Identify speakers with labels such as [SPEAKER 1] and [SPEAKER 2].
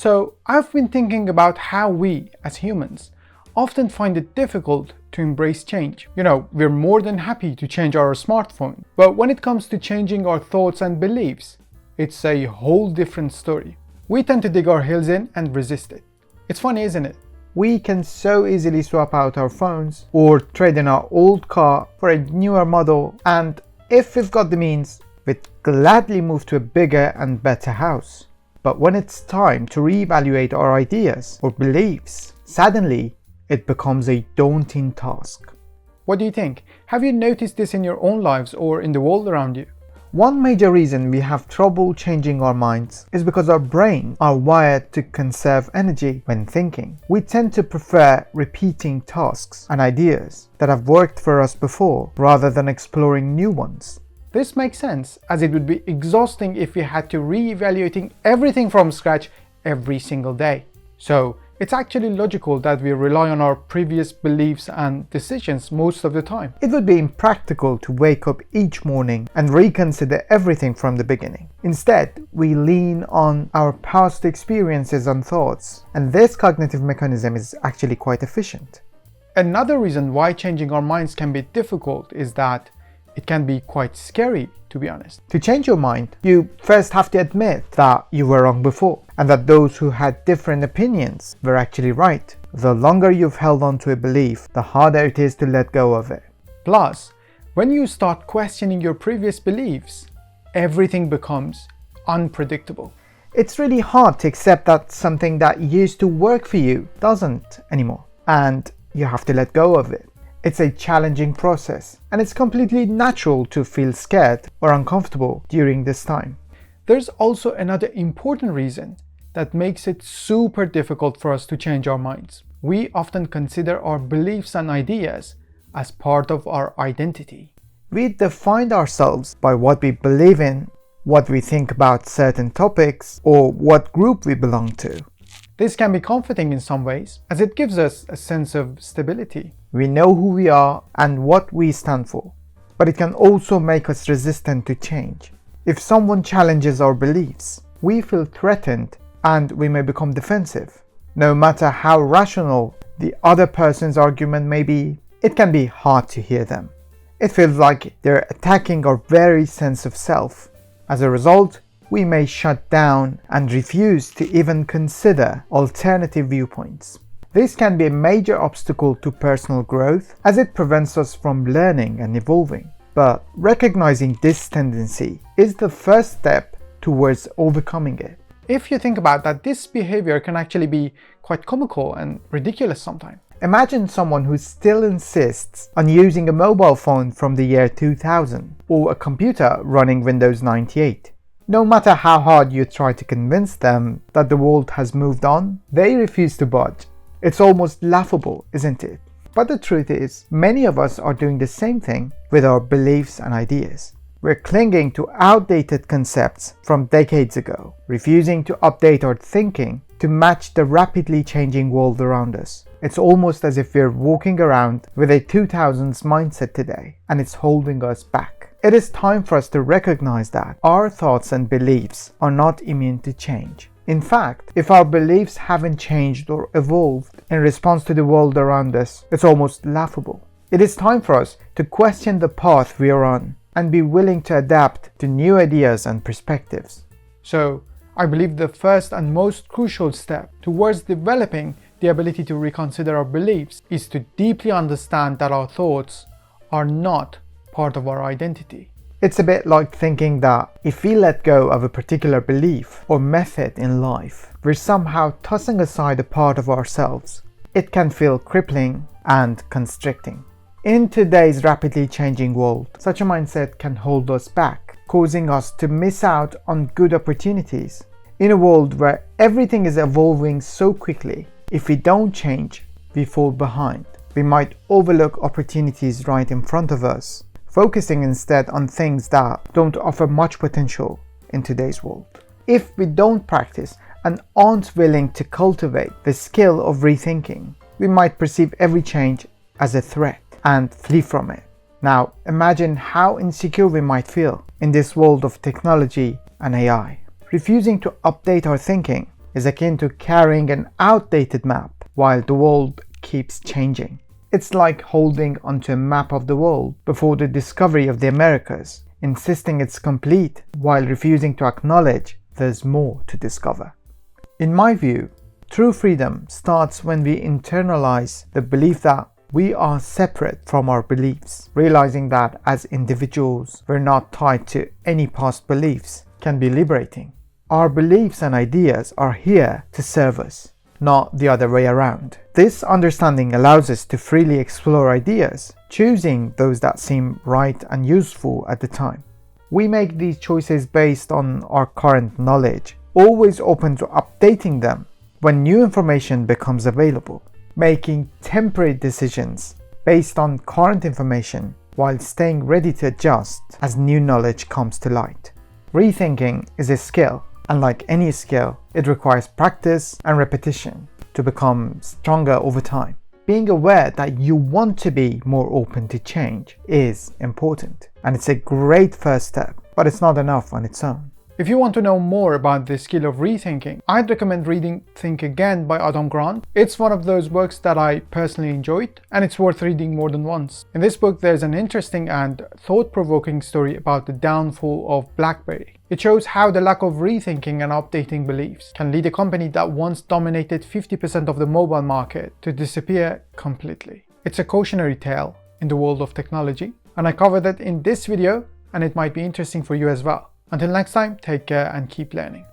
[SPEAKER 1] So I've been thinking about how we, as humans, often find it difficult to embrace change. We're more than happy to change our smartphone, but when it comes to changing our thoughts and beliefs, it's a whole different story. We tend to dig our heels in and resist it. It's funny, isn't it?
[SPEAKER 2] We can so easily swap out our phones or trade in our old car for a newer model, and if we've got the means, we'd gladly move to a bigger and better house. But when it's time to reevaluate our ideas or beliefs, suddenly it becomes a daunting task.
[SPEAKER 1] What do you think? Have you noticed this in your own lives or in the world around you?
[SPEAKER 2] One major reason we have trouble changing our minds is because our brains are wired to conserve energy when thinking. We tend to prefer repeating tasks and ideas that have worked for us before rather than exploring new ones.
[SPEAKER 1] This makes sense, as it would be exhausting if we had to re-evaluating everything from scratch every single day. So it's actually logical that we rely on our previous beliefs and decisions most of the time.
[SPEAKER 2] It would be impractical to wake up each morning and reconsider everything from the beginning. Instead, we lean on our past experiences and thoughts, and this cognitive mechanism is actually quite efficient.
[SPEAKER 1] Another reason why changing our minds can be difficult is that it can be quite scary, to be honest.
[SPEAKER 2] To change your mind, you first have to admit that you were wrong before, and that those who had different opinions were actually right. The longer you've held on to a belief, the harder it is to let go of it.
[SPEAKER 1] Plus, when you start questioning your previous beliefs, everything becomes unpredictable.
[SPEAKER 2] It's really hard to accept that something that used to work for you doesn't anymore, and you have to let go of it. It's a challenging process, and it's completely natural to feel scared or uncomfortable during this time.
[SPEAKER 1] There's also another important reason that makes it super difficult for us to change our minds. We often consider our beliefs and ideas as part of our identity.
[SPEAKER 2] We define ourselves by what we believe in, what we think about certain topics, or what group we belong to.
[SPEAKER 1] This can be comforting in some ways, as it gives us a sense of stability.
[SPEAKER 2] We know who we are and what we stand for, but it can also make us resistant to change. If someone challenges our beliefs, we feel threatened and we may become defensive. No matter how rational the other person's argument may be, it can be hard to hear them. It feels like they're attacking our very sense of self. As a result, we may shut down and refuse to even consider alternative viewpoints. This can be a major obstacle to personal growth, as it prevents us from learning and evolving. But recognizing this tendency is the first step towards overcoming it.
[SPEAKER 1] If you think about that, this behavior can actually be quite comical and ridiculous sometimes.
[SPEAKER 2] Imagine someone who still insists on using a mobile phone from the year 2000 or a computer running Windows 98. No matter how hard you try to convince them that the world has moved on, they refuse to budge. It's almost laughable, isn't it? But the truth is, many of us are doing the same thing with our beliefs and ideas. We're clinging to outdated concepts from decades ago, refusing to update our thinking to match the rapidly changing world around us. It's almost as if we're walking around with a 2000s mindset today, and it's holding us back. It is time for us to recognize that our thoughts and beliefs are not immune to change. In fact, if our beliefs haven't changed or evolved in response to the world around us, it's almost laughable. It is time for us to question the path we are on and be willing to adapt to new ideas and perspectives.
[SPEAKER 1] So, I believe the first and most crucial step towards developing the ability to reconsider our beliefs is to deeply understand that our thoughts are not part of our identity.
[SPEAKER 2] It's a bit like thinking that if we let go of a particular belief or method in life, we're somehow tossing aside a part of ourselves. It can feel crippling and constricting. In today's rapidly changing world, such a mindset can hold us back, causing us to miss out on good opportunities. In a world where everything is evolving so quickly, if we don't change, we fall behind. We might overlook opportunities right in front of us, focusing instead on things that don't offer much potential in today's world. If we don't practice and aren't willing to cultivate the skill of rethinking, we might perceive every change as a threat and flee from it. Now, imagine how insecure we might feel in this world of technology and AI. Refusing to update our thinking is akin to carrying an outdated map while the world keeps changing. It's like holding onto a map of the world before the discovery of the Americas, insisting it's complete while refusing to acknowledge there's more to discover. In my view, true freedom starts when we internalize the belief that we are separate from our beliefs. Realizing that as individuals, we're not tied to any past beliefs can be liberating. Our beliefs and ideas are here to serve us, not the other way around. This understanding allows us to freely explore ideas, choosing those that seem right and useful at the time. We make these choices based on our current knowledge, always open to updating them when new information becomes available, making temporary decisions based on current information while staying ready to adjust as new knowledge comes to light. Rethinking is a skill, and like any skill, it requires practice and repetition to become stronger over time. Being aware that you want to be more open to change is important, and it's a great first step, but it's not enough on its own.
[SPEAKER 1] If you want to know more about the skill of rethinking, I'd recommend reading Think Again by Adam Grant. It's one of those books that I personally enjoyed, and it's worth reading more than once. In this book, there's an interesting and thought-provoking story about the downfall of BlackBerry. It shows how the lack of rethinking and updating beliefs can lead a company that once dominated 50% of the mobile market to disappear completely. It's a cautionary tale in the world of technology, and I covered it in this video, and it might be interesting for you as well. Until next time, take care and keep learning.